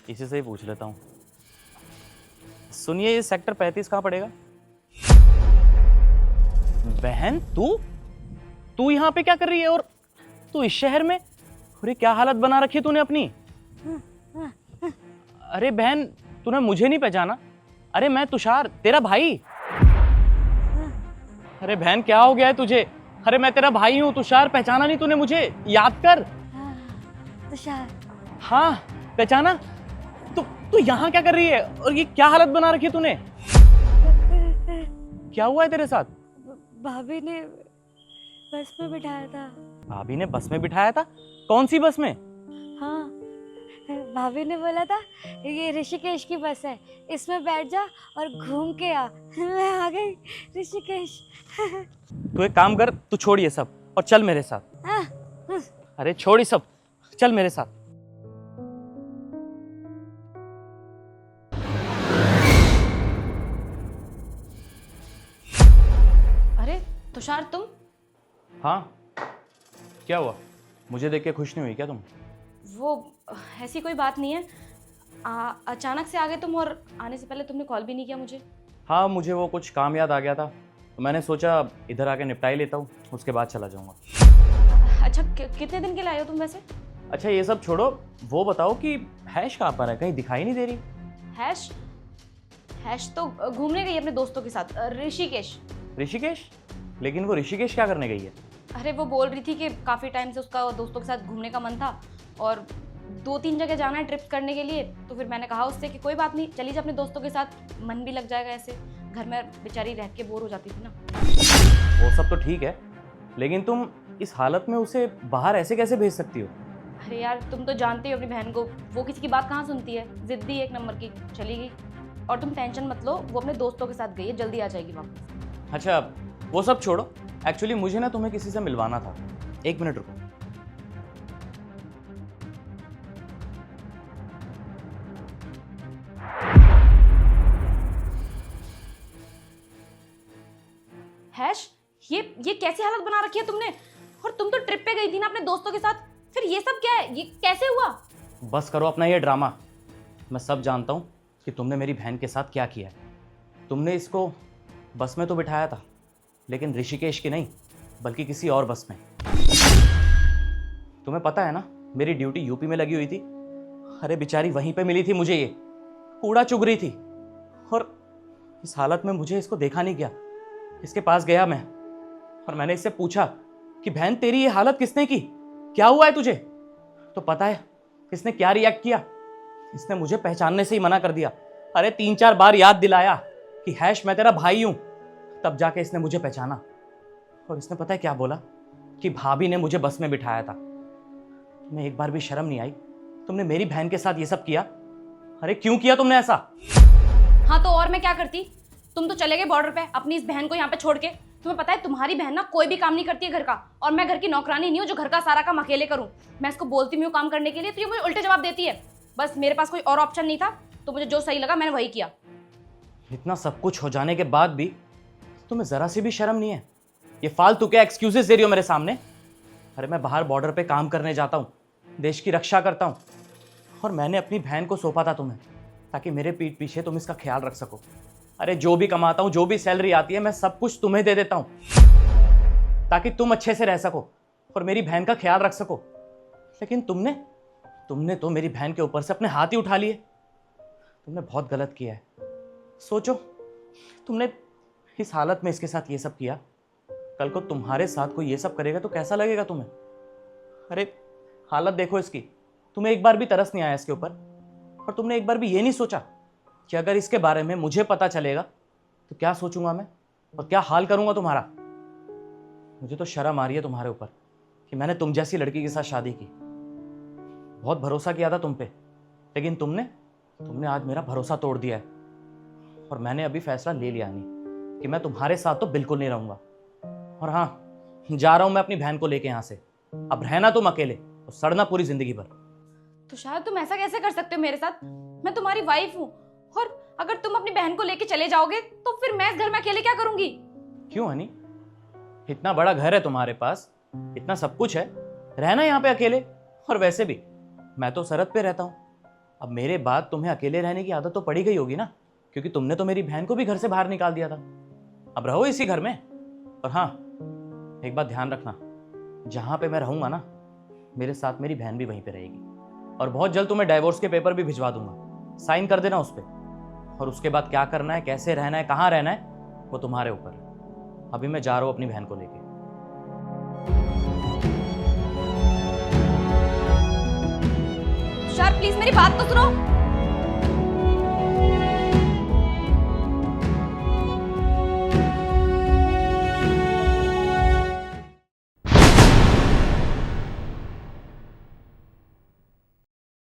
इसी से ही पूछ लेता हूँ। सुनिए, ये सेक्टर 35 कहाँ पड़ेगा? बहन तू तू यहाँ पे क्या कर रही है? और तू इस शहर में? अरे क्या हालत बना रखी है तूने अपनी। अरे बहन, तूने मुझे नहीं पहचाना? अरे मैं तुषार, तेरा भाई। अरे बहन, क्या हो गया है तुझे? अरे मैं तेरा भाई हूँ तुषार, पहचाना नहीं तूने मुझे? याद कर। तुषार। हाँ, पहचाना? तू तू यहाँ क्या कर रही है? और ये क्या हालत बना रखी है तूने? क्या हुआ है तेरे साथ? भाभी ने बस में बिठाया था। भाभी ने बस में बिठाया था? कौन सी बस में? हाँ, भाभी ने बोला था ये ऋषिकेश की बस है, इसमें बैठ जा और घूम के आ। मैं आ गई ऋषिकेश। तू एक काम कर, तू छोड़ ये सब और चल मेरे साथ। अरे छोड़ ये सब, चल मेरे साथ। अरे तुषार, तुम? हाँ, क्या हुआ? मुझे देख के खुश नहीं हुई क्या तुम? वो ऐसी कोई बात नहीं है। अचानक से आ गए तुम, और आने से पहले तुमने कॉल भी नहीं किया मुझे। हाँ, मुझे वो कुछ काम याद आ गया था, तो मैंने सोचा इधर आके निपटा ही लेता हूँ, उसके बाद चला जाऊँगा। अच्छा, कितने दिन के लिए आए हो तुम वैसे? अच्छा ये सब छोड़ो, वो बताओ कि हैश कहाँ पर है? कहीं दिखाई नहीं दे रही। हैश हैश तो घूमने गई अपने दोस्तों के साथ ऋषिकेश। ऋषिकेश? लेकिन वो ऋषिकेश क्या करने गई है? अरे वो बोल रही थी कि काफ़ी टाइम से उसका दोस्तों के साथ घूमने का मन था और 2-3 जगह जाना है ट्रिप करने के लिए। तो फिर मैंने कहा उससे कि कोई बात नहीं, चली जा अपने दोस्तों के साथ, मन भी लग जाएगा, ऐसे घर में बेचारी रह के बोर हो जाती थी ना। वो सब तो ठीक है, लेकिन तुम इस हालत में उसे बाहर ऐसे कैसे भेज सकती हो? अरे यार, तुम तो जानते हो अपनी बहन को, वो किसी की बात कहाँ सुनती है, जिद्दी एक नंबर की। चली गई, और तुम टेंशन मत लो, वो अपने दोस्तों के साथ गई है, जल्दी आ जाएगी वापस। अच्छा वो सब छोड़ो, एक्चुअली मुझे ना तुम्हें किसी से मिलवाना था। 1 मिनट रुको। हैश, ये कैसी हालत बना रखी है तुमने? और तुम तो ट्रिप पे गई थी ना अपने दोस्तों के साथ, फिर ये सब क्या है? ये कैसे हुआ? बस करो अपना ये ड्रामा। मैं सब जानता हूँ कि तुमने मेरी बहन के साथ क्या किया है। तुमने इसको बस में तो बिठाया था, लेकिन ऋषिकेश की नहीं, बल्कि किसी और बस में। तुम्हें पता है ना, मेरी ड्यूटी यूपी में लगी हुई थी। अरे बेचारी वहीं पे मिली थी मुझे, ये कूड़ा चुग रही थी, और इस हालत में मुझे इसको देखा नहीं गया। इसके पास गया मैं, और मैंने इससे पूछा कि बहन तेरी ये हालत किसने की? क्या हुआ है तुझे? तो पता है इसने क्या रिएक्ट किया? इसने मुझे पहचानने से ही मना कर दिया। अरे 3-4 बार याद दिलाया कि हैश मैं तेरा भाई हूं, तब जाके इसने मुझे पहचाना। और इसने पता है क्या बोला? कि भाभी ने मुझे बस में बिठाया था। तुम्हें एक बार भी शर्म नहीं आई? तुमने मेरी बहन के साथ ये सब किया। अरे क्यों किया तुमने ऐसा? हाँ तो और मैं क्या करती? तुम तो चले गए बॉर्डर पे अपनी इस बहन को यहाँ पे छोड़ के। तुम्हें पता है तुम्हारी बहन ना कोई भी काम नहीं करती है घर का, और मैं घर की नौकरानी नहीं हूँ जो घर का सारा काम अकेले करूँ। मैं इसको बोलती हूँ काम करने के लिए तो ये मुझे उल्टे जवाब देती है। बस मेरे पास कोई और ऑप्शन नहीं था, तो मुझे जो सही लगा मैंने वही किया। इतना सब कुछ हो जाने के बाद भी तुम्हें जरा सी भी शर्म नहीं है? ये फालतू के एक्सक्यूजेस दे रही हो मेरे सामने। अरे मैं बाहर बॉर्डर पे काम करने जाता हूँ, देश की रक्षा करता हूँ, और मैंने अपनी बहन को सौंपा था तुम्हें, ताकि मेरे पीठ पीछे तुम इसका ख्याल रख सको। अरे जो भी कमाता हूँ, जो भी सैलरी आती है, मैं सब कुछ तुम्हें दे देता हूँ, ताकि तुम अच्छे से रह सको और मेरी बहन का ख्याल रख सको। लेकिन तुमने तो मेरी बहन के ऊपर से अपने हाथ ही उठा लिए। तुमने बहुत गलत किया है। सोचो, तुमने इस हालत में इसके साथ ये सब किया, कल को तुम्हारे साथ कोई ये सब करेगा तो कैसा लगेगा तुम्हें? अरे हालत देखो इसकी, तुम्हें एक बार भी तरस नहीं आया इसके ऊपर? और तुमने एक बार भी ये नहीं सोचा कि अगर इसके बारे में मुझे पता चलेगा तो क्या सोचूंगा मैं और क्या हाल करूंगा तुम्हारा? मुझे तो शर्म आ रही है तुम्हारे ऊपर कि मैंने तुम जैसी लड़की के साथ शादी की। बहुत भरोसा किया था तुम पे, लेकिन तुमने आज मेरा भरोसा तोड़ दिया है। और मैंने अभी फैसला ले लिया नहीं कि मैं तुम्हारे साथ तो बिल्कुल नहीं रहूंगा। और हाँ, जा रहा हूं मैं अपनी बहन को लेके यहां से। अब रहना तुम अकेले और सड़ना पूरी जिंदगी भर। तुषार, तुम ऐसा कैसे कर सकते हो मेरे साथ? मैं तुम्हारी वाइफ हूँ, और अगर तुम अपनी बहन को लेके चले जाओगे तो फिर मैं इस घर में अकेले क्या करूंगी? क्यों हनी? इतना बड़ा घर है तुम्हारे पास, इतना सब कुछ है, रहना यहाँ पे अकेले। और वैसे भी मैं तो सरहद पे रहता हूँ, अब मेरे बाद तुम्हें अकेले रहने की आदत तो पड़ी गई होगी ना, क्योंकि तुमने तो मेरी बहन को भी घर से बाहर निकाल दिया था। अब रहो इसी घर में। और हाँ, एक बात ध्यान रखना, जहां पे मैं रहूंगा ना, मेरे साथ मेरी बहन भी वहीं पे रहेगी। और बहुत जल्द तुम्हें डाइवोर्स के पेपर भी भिजवा दूंगा, साइन कर देना उस पर। और उसके बाद क्या करना है, कैसे रहना है, कहाँ रहना है, वो तुम्हारे ऊपर है। अभी मैं जा रहा हूँ अपनी बहन को लेके। तुषार प्लीज मेरी बात तो सुनो।